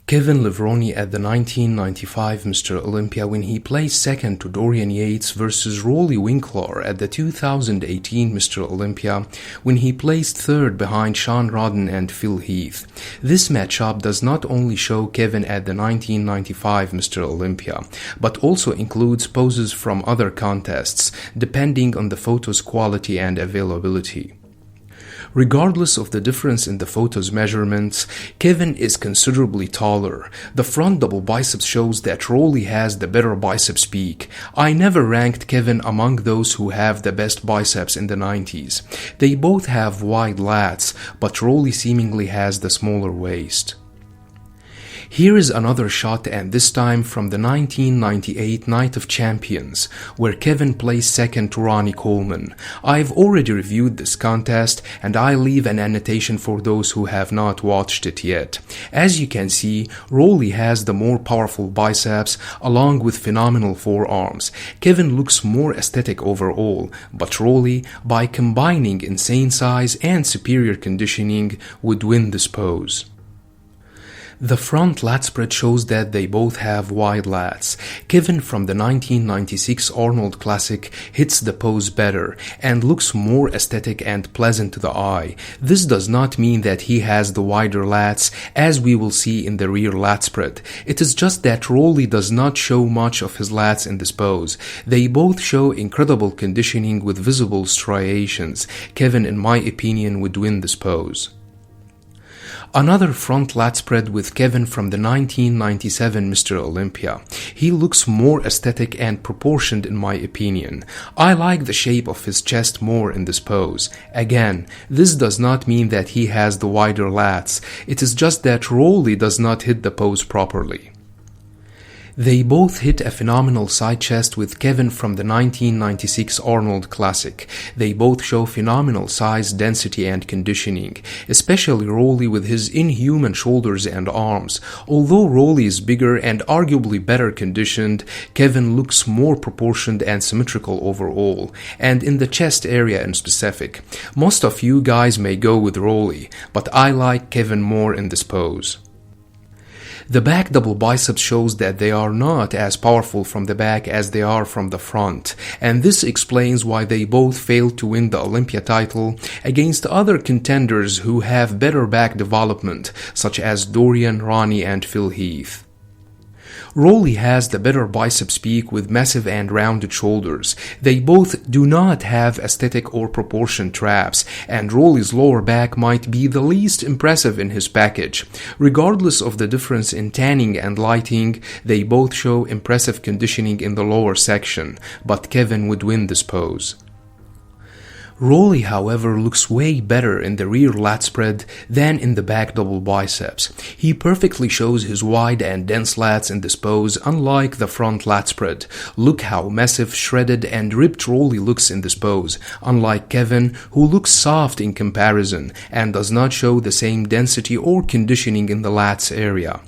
Kevin Levrone at the 1995 Mr. Olympia when he placed second to Dorian Yates versus Roelly Winklaar at the 2018 Mr. Olympia when he placed third behind Sean Rodden and Phil Heath. This matchup does not only show Kevin at the 1995 Mr. Olympia, but also includes poses from other contests, depending on the photo's quality and availability. Regardless of the difference in the photo's measurements, Kevin is considerably taller. The front double biceps shows that Roelly has the better biceps peak. I never ranked Kevin among those who have the best biceps in the 90s. They both have wide lats, but Roelly seemingly has the smaller waist. Here is another shot, and this time from the 1998 Night of Champions, where Kevin placed second to Ronnie Coleman. I've already reviewed this contest, and I leave an annotation for those who have not watched it yet. As you can see, Roelly has the more powerful biceps, along with phenomenal forearms. Kevin looks more aesthetic overall, but Roelly, by combining insane size and superior conditioning, would win this pose. The front lat spread shows that they both have wide lats. Kevin from the 1996 Arnold Classic hits the pose better and looks more aesthetic and pleasant to the eye. This does not mean that he has the wider lats, as we will see in the rear lat spread. It is just that Roelly does not show much of his lats in this pose. They both show incredible conditioning with visible striations. Kevin, in my opinion, would win this pose. Another front lat spread with Kevin from the 1997 Mr. Olympia. He looks more aesthetic and proportioned in my opinion. I like the shape of his chest more in this pose. Again, this does not mean that he has the wider lats. It is just that Roelly does not hit the pose properly. They both hit a phenomenal side chest with Kevin from the 1996 Arnold Classic. They both show phenomenal size, density, and conditioning, especially Roelly with his inhuman shoulders and arms. Although Roelly is bigger and arguably better conditioned, Kevin looks more proportioned and symmetrical overall, and in the chest area in specific. Most of you guys may go with Roelly, but I like Kevin more in this pose. The back double biceps shows that they are not as powerful from the back as they are from the front, and this explains why they both failed to win the Olympia title against other contenders who have better back development, such as Dorian, Ronnie, and Phil Heath. Roelly has the better biceps peak with massive and rounded shoulders. They both do not have aesthetic or proportion traps, and Roelly's lower back might be the least impressive in his package. Regardless of the difference in tanning and lighting, they both show impressive conditioning in the lower section, but Kevin would win this pose. Roelly, however, looks way better in the rear lat spread than in the back double biceps. He perfectly shows his wide and dense lats in this pose, unlike the front lat spread. Look how massive, shredded, and ripped Roelly looks in this pose, unlike Kevin, who looks soft in comparison and does not show the same density or conditioning in the lats area.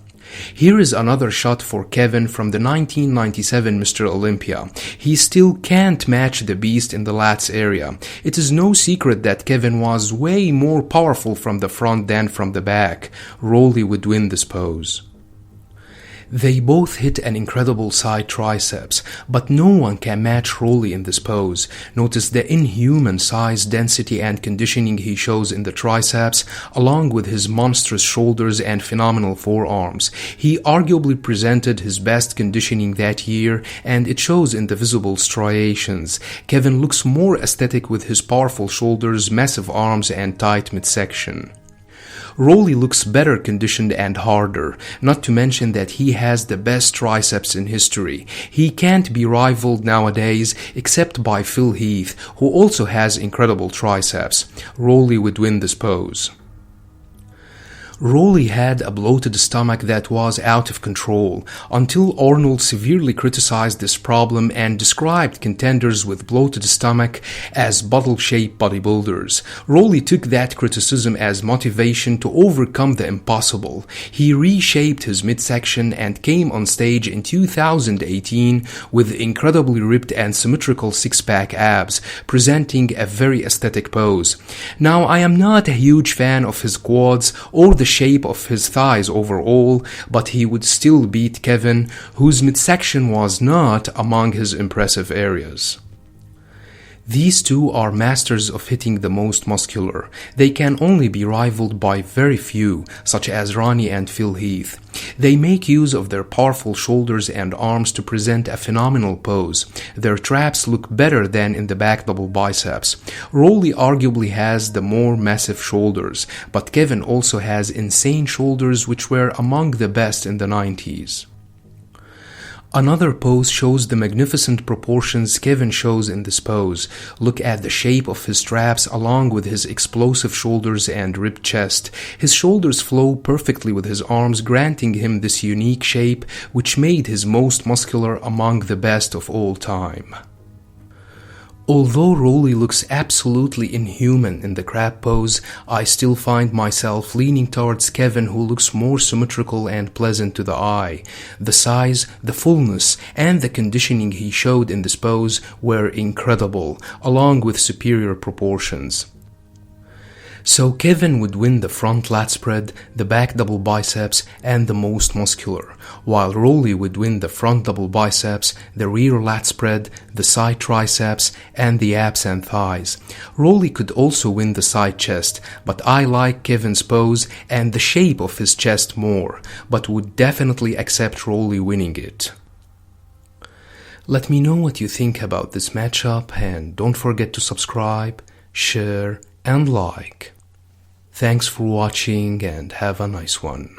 Here is another shot for Kevin from the 1997 Mr. Olympia. He still can't match the beast in the lats area. It is no secret that Kevin was way more powerful from the front than from the back. Roelly would win this pose. They both hit an incredible side triceps, but no one can match Roelly in this pose. Notice the inhuman size, density, and conditioning he shows in the triceps, along with his monstrous shoulders and phenomenal forearms. He arguably presented his best conditioning that year, and it shows in the visible striations. Kevin looks more aesthetic with his powerful shoulders, massive arms, and tight midsection. Roelly looks better conditioned and harder, not to mention that he has the best triceps in history. He can't be rivaled nowadays except by Phil Heath, who also has incredible triceps. Roelly would win this pose. Roelly had a bloated stomach that was out of control, until Arnold severely criticized this problem and described contenders with bloated stomach as bottle-shaped bodybuilders. Roelly took that criticism as motivation to overcome the impossible. He reshaped his midsection and came on stage in 2018 with incredibly ripped and symmetrical six-pack abs, presenting a very aesthetic pose. Now, I am not a huge fan of his quads or the shape of his thighs overall, but he would still beat Kevin, whose midsection was not among his impressive areas. These two are masters of hitting the most muscular. They can only be rivaled by very few, such as Ronnie and Phil Heath. They make use of their powerful shoulders and arms to present a phenomenal pose. Their traps look better than in the back double biceps. Roelly arguably has the more massive shoulders, but Kevin also has insane shoulders which were among the best in the 90s. Another pose shows the magnificent proportions Kevin shows in this pose. Look at the shape of his traps along with his explosive shoulders and ripped chest. His shoulders flow perfectly with his arms, granting him this unique shape which made his most muscular among the best of all time. Although Roelly looks absolutely inhuman in the crab pose, I still find myself leaning towards Kevin, who looks more symmetrical and pleasant to the eye. The size, the fullness, and the conditioning he showed in this pose were incredible, along with superior proportions. So Kevin would win the front lat spread, the back double biceps, and the most muscular, while Roelly would win the front double biceps, the rear lat spread, the side triceps, and the abs and thighs. Roelly could also win the side chest, but I like Kevin's pose and the shape of his chest more, but would definitely accept Roelly winning it. Let me know what you think about this matchup, and don't forget to subscribe, share, and like. Thanks for watching and have a nice one.